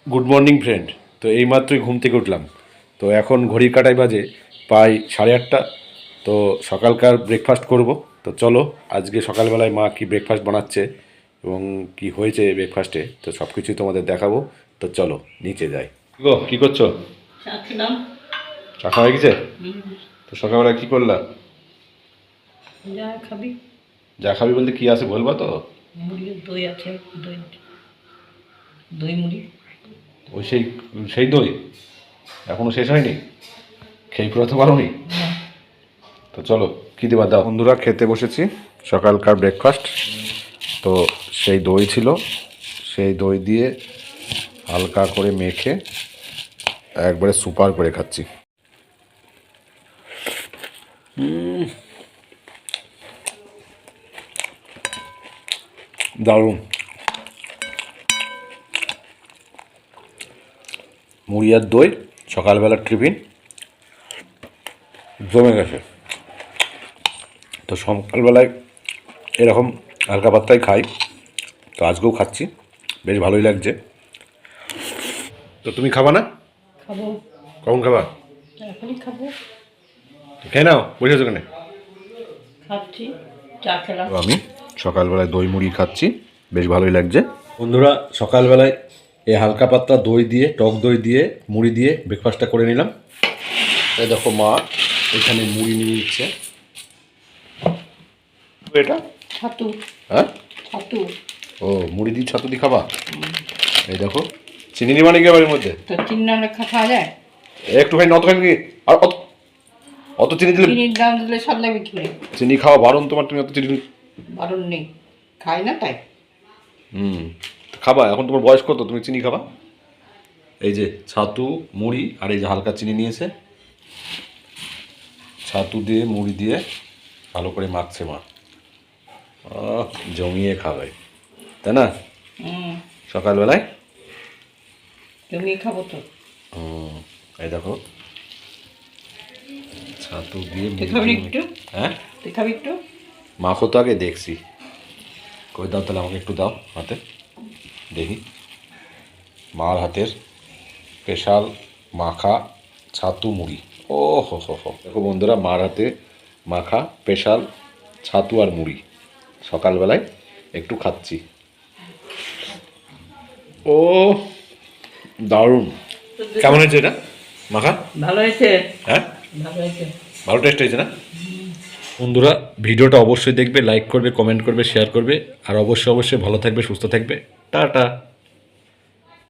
Good morning friend. তো এইমাত্রই ঘুম থেকে উঠলাম। তো এখন ঘড়ির কাঁটায় বাজে প্রায় 8:30। তো সকালকার ব্রেকফাস্ট করব। তো চলো আজকে সকালবেলায় মা কি ব্রেকফাস্ট বানাচ্ছে এবং কি হয়েছে ব্রেকফাস্টে, তো সব কিছুই তোমাদের দেখাবো। তো চলো নিচে যাই। গো কী করছো? চা খেলাম। চা খাওয়া হয়ে গেছে? তো সকালবেলায় কী করলা? যা খাবি। যা খাবি বলতে কী আছে বলবা তো? মুড়ি দই আছে, দই দই মুড়ি। ওই সেই সেই দই এখনও শেষ হয়নি? খেয়ে পুরোতে পারোনি? তো চলো কী দেবার দাও। বন্ধুরা খেতে বসেছি সকালকার ব্রেকফাস্ট। তো সেই দই ছিল, সেই দই দিয়ে হালকা করে মেখে একবারে সুপার করে খাচ্ছি। দারুণ। মুড়ি আর দই সকালবেলার টিফিন জমে গেছে। তো সকালবেলায় এরকম হালকা পাত্তাই খাই, তো আজকেও খাচ্ছি, বেশ ভালোই লাগছে। তো তুমি খাবা না? খাবো। কখন খাবা? এখনই খাবো। খেয়ে নাও, বসে আছো কেন? খাচ্ছি, চা খেলাম। তো আমি সকালবেলায় দই মুড়ি খাচ্ছি, বেশ ভালোই লাগছে। বন্ধুরা সকালবেলায় এই হালকা পাতলা দই দিয়ে, টক দই দিয়ে, মুড়ি দিয়ে ব্রেকফাস্টটা করে নিলাম। এই দেখো মা এখানে মুড়ি নিয়ে নিচ্ছে। এটা ছাতু। হ্যাঁ, ছাতু। ও মুড়ি দিয়ে ছাতু দিয়ে খাবা? এই দেখো চিনি নিবা নাকি আবার এর মধ্যে? তো চিনি না খাওয়া যায়? একটুখানি নতখানি, আর অত অত চিনি দিলে চিনির দাম দিলে স্বাদ লাগবে কি করে? চিনি খাওয়া বারণ তোমার, তুমি অত চিনি। বারণ নেই, খাই না তাই। খাবা, এখন তোমার বয়স কত, তুমি চিনি খাবা? এই যে ছাতু মুড়ি আর এই যে হালকা চিনি নিয়েছে, ছাতু দিয়ে মুড়ি দিয়ে ভালো করে মাখছে মা। জমিয়ে খাবে তাই না সকালবেলায়? জমিয়ে খাবো তো। এই দেখো ছাতু দিয়ে তুই খাবি একটু? হ্যাঁ তুই খাবি একটু? মাখো তো আগে, দেখছি। কই দাও তাহলে, আমাকে একটু দাও হাতে দেখি। মার হাতের স্পেশাল মাখা ছাতু মুড়ি। ও হো হো হো, দেখো বন্ধুরা মার হাতে মাখা স্পেশাল ছাতু আর মুড়ি সকালবেলায় একটু খাচ্ছি। ও দারুণ। কেমন হয়েছে এটা মাখা? ভালো হয়েছে। হ্যাঁ ভালো হয়েছে। ভালো টেস্ট হয়েছে না? বন্ধুরা ভিডিওটা অবশ্যই দেখবে, লাইক করবে, কমেন্ট করবে, শেয়ার করবে, আর অবশ্যই ভালো থাকবে, সুস্থ থাকবে। টাটা।